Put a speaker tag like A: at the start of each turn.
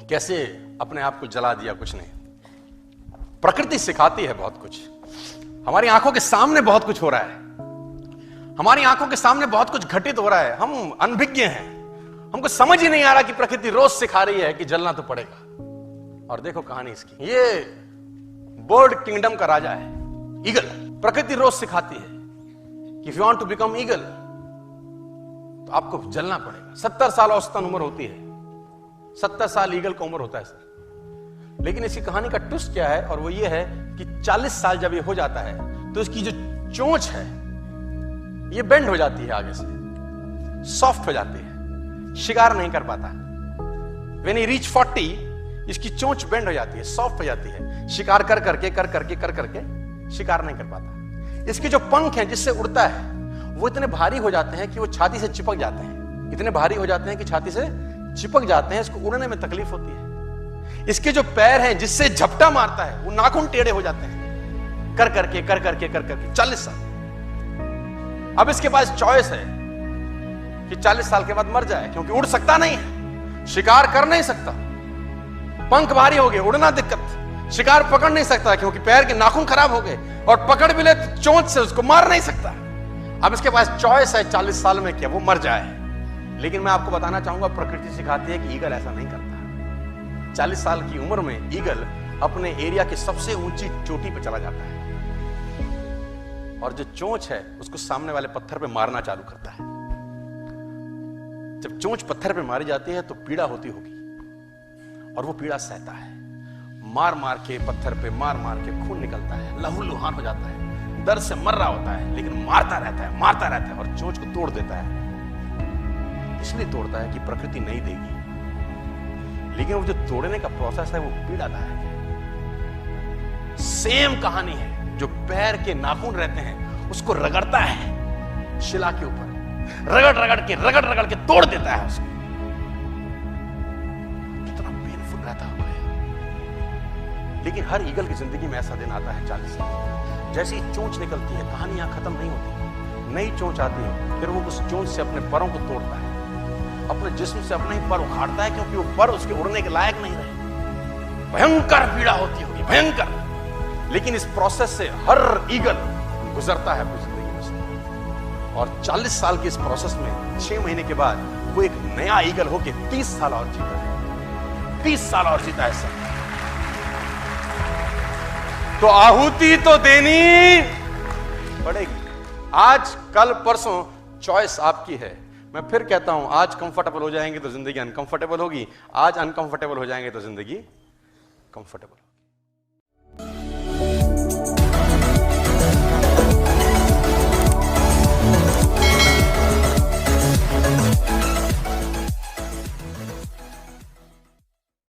A: कैसे अपने आप को जला दिया, कुछ नहीं। प्रकृति सिखाती है बहुत कुछ। हमारी आंखों के सामने बहुत कुछ हो रहा है, हमारी आंखों के सामने बहुत कुछ घटित हो रहा है, हम अनभिज्ञ हैं, हमको समझ ही नहीं आ रहा कि प्रकृति रोज सिखा रही है कि जलना तो पड़ेगा। और देखो कहानी इसकी, ये बर्ड किंगडम का राजा है, ईगल। प्रकृति रोज सिखाती है कि if you want to become eagle तो आपको जलना पड़ेगा। 70 साल औसतन उम्र होती है, 70 साल ईगल का उम्र होता है सर। लेकिन इसकी कहानी का ट्विस्ट क्या है, और वो ये है कि 40 साल जब ये हो जाता है तो इसकी जो चोंच है ये बेंड हो जाती है, आगे से सॉफ्ट हो जाती है, शिकार नहीं कर पाता। When he reach 40, इसकी चोंच बेंड हो जाती है, सॉफ्ट हो जाती है, शिकार कर करके शिकार नहीं कर पाता। इसके जो पंख हैं जिससे उड़ता है वो इतने भारी हो जाते हैं कि वो छाती से चिपक जाते हैं, इतने भारी हो जाते हैं कि छाती से चिपक जाते हैं, इसको उड़ने में तकलीफ होती है। इसके जो पैर हैं जिससे झपटा मारता है वो नाखून टेढ़े हो जाते हैं, कर करके 40 साल। अब इसके पास चॉइस है कि 40 साल के बाद मर जाए, क्योंकि उड़ सकता नहीं है, शिकार कर नहीं सकता, पंख भारी हो गए, उड़ना दिक्कत, शिकार पकड़ नहीं सकता क्योंकि पैर के नाखून खराब हो गए, और पकड़ भी ले तो चोंच से उसको मार नहीं सकता। अब इसके पास चॉइस है 40 साल में क्या वो मर जाए। लेकिन मैं आपको बताना चाहूंगा, प्रकृति सिखाती है कि ईगल ऐसा नहीं करता। 40 साल की उम्र में ईगल अपने एरिया की सबसे ऊंची चोटी पर चला जाता है, और जो चोंच है उसको सामने वाले पत्थर पे मारना चालू करता है। जब चोंच पत्थर पे मारी जाती है तो पीड़ा होती होगी, और वो पीड़ा सहता है, मार मार के पत्थर पे मार के खून निकलता है, लहूलुहान हो जाता है, दर्द से मर रहा होता है, लेकिन मारता रहता है और चोंच को तोड़ देता है। इसलिए तोड़ता है कि प्रकृति नहीं देगी, लेकिन वो जो तोड़ने का प्रोसेस है वो पीड़ादायक है। सेम कहानी है, जो पैर के नाखून रहते हैं उसको रगड़ता है शिला के ऊपर, रगड़ के तोड़ देता है उसको, कितना पेनफुल रहता है। लेकिन हर ईगल की जिंदगी में ऐसा दिन आता है 40 साल, जैसे ही चोंच निकलती है कहानी यहां खत्म नहीं होती, नई चोंच आती है, फिर वो उस चोंच से अपने परों को तोड़ता है, अपने जिस्म से अपने ही पर उखाड़ता है, क्योंकि वो पर उसके उड़ने के लायक नहीं रहे। भयंकर पीड़ा होती होगी, भयंकर। लेकिन इस प्रोसेस से हर ईगल गुजरता है अपनी जिंदगी में से, और 40 साल के इस प्रोसेस में 6 महीने के बाद वो एक नया ईगल होके 30 साल और जीता है, 30 साल और जीता है सर। तो आहुति तो देनी पड़ेगी। आज कल परसों चॉइस आपकी है। मैं फिर कहता हूं, आज कंफर्टेबल हो जाएंगे तो जिंदगी अनकंफर्टेबल होगी, आज अनकंफर्टेबल हो जाएंगे तो जिंदगी कंफर्टेबल।